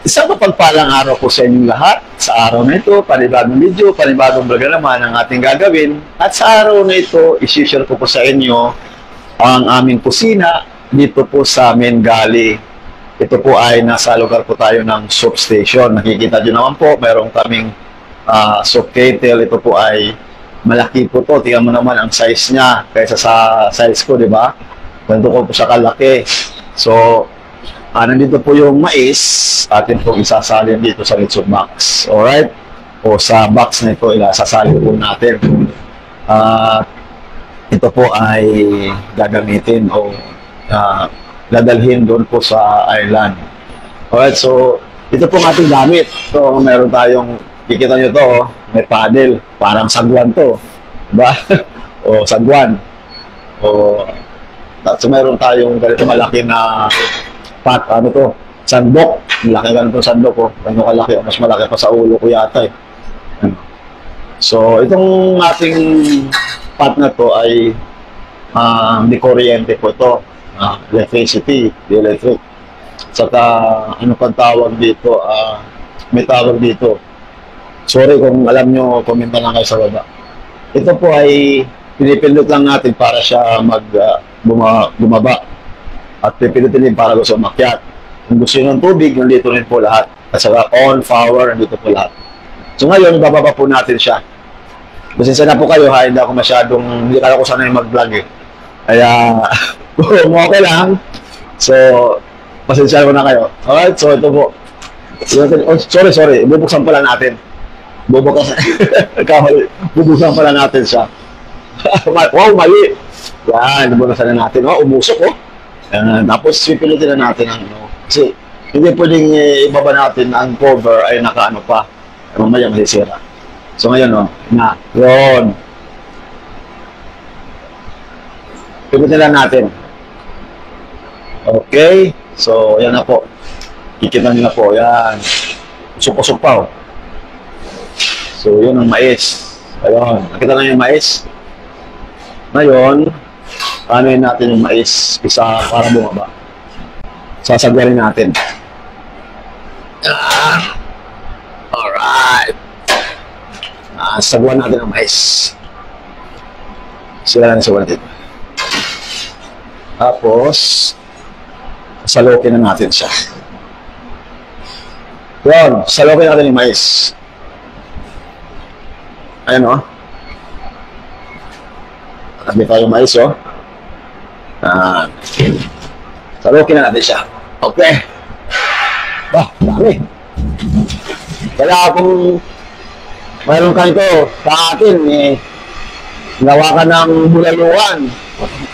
Isang mapagpalang araw po sa inyong lahat. Sa araw na ito, panibagong video, panibagong vlog naman ang ating gagawin. At sa araw na ito, isi-share ko po sa inyo ang aming kusina dito po sa Main Galley. Ito po ay nasa lugar po tayo ng soup station. Nakikita nyo naman po, mayroong kaming soup kettle. Ito po ay malaki po to. Tingnan mo naman ang size niya kaysa sa size ko, di ba? Ganito ko po siya kalaki. So, nandito po yung mais, atin pong isasalin dito sa litso box. Alright? O sa box na ito, isasalin po natin. Ito po ay gagamitin o dadalhin doon po sa island. Alright, so ito po ang ating gamit. So, meron tayong, kikita nyo to, may paddle. Parang sagwan to. Diba? O sagwan. So, meron tayong ganito malaki na ano to, sandok. Malaki ganito sandok ko. Ano kalaki, mas malaki pa sa ulo ko yata eh. So, itong ating pot na to ay di kuryente po ito. Electricity, di electric. Saka, ano pang tawag dito, may tawag dito. Sorry kung alam nyo, comment na lang kayo sa baba. Ito po ay pinipindot lang natin para siya bumaba. At pipilitin din para gusto umakyat. Kung gusto nyo ng tubig, nandito rin po lahat. At saka on, power, nandito po lahat. So ngayon, bababa po natin siya. Pasensya na po kayo ha, hindi ako masyadong, hindi kaya ko sanay mag-vlog eh. Kaya, okay lang. So, pasensya ko na kayo. Alright, so ito po. Oh, sorry, bubuksan pala natin. Bubuksan pala natin siya. Wow, mali. Yan, bubuksan na natin. Oh, umusok oh. Tapos pipilitin na natin ang ano. Kasi hindi pwedeng ibaba natin ang cover ay nakaano pa. Mamaya masisira. So ngayon yun. Pipilitin na natin. Okay. So yan na po. Kikita nyo na po. Yan. Usok-usok pa oh. So yun ang mais. Ayun. Nakita na yung mais. Ngayon, paanoin natin yung mais isa para bumaba. Sasagwarin natin. Alright. Sagwan natin ang mais. Sila na sagwan natin. Tapos, salokin na natin siya. Yun, salokin natin yung mais. Ayan o. Tabi tayo yung mais o. Salokin na natin siya. Okay. Dami. Kaya kung mayroon ka ito sa atin, gawa ka ng bulaluan,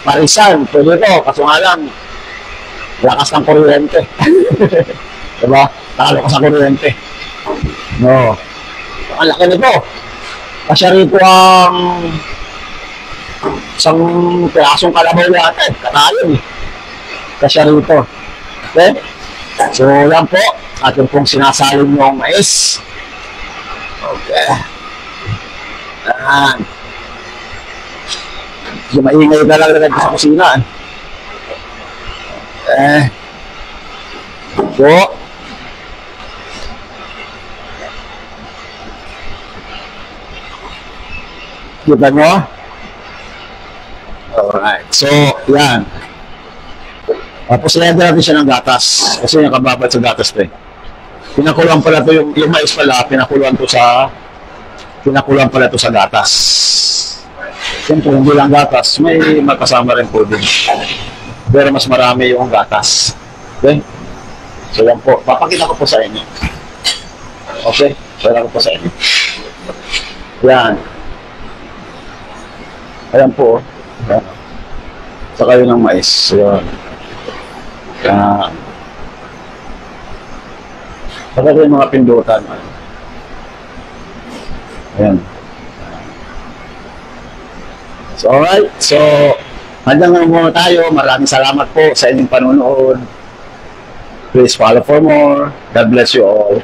parisan, pwede ito. Kaso nga lang, lakas ng kuryente. Diba? Talo ka sa kuryente. No. Ang laki nito. Kasi rito ang isang pirasong kalabaw natin. Katayon eh. Kasi rito. Okay? So, yan po. Atin pong sinasalin yung mais. Okay. Yan. Yung maingay talaga sa kusina. Okay. So, kita nyo? Alright. So, yan. Tapos lagyan natin siya ng gatas. Kasi nakababad sa gatas to eh. Pinakuluan pala to yung mais pala, pinakuluan pala to sa gatas. Siyempre, hindi lang gatas, may magkasama rin po din. Pero mas marami yung gatas. Okay? So yan po, papakita ko po sa inyo. Okay? Papakita ko po sa inyo. Yan. Ayan po. Yan. Saka yun ang mais. Yan. Yan. Saka yung mga pindutan. Ayan. So, alright. So, hanggang muna tayo. Maraming salamat po sa inyong panonood. Please follow for more. God bless you all.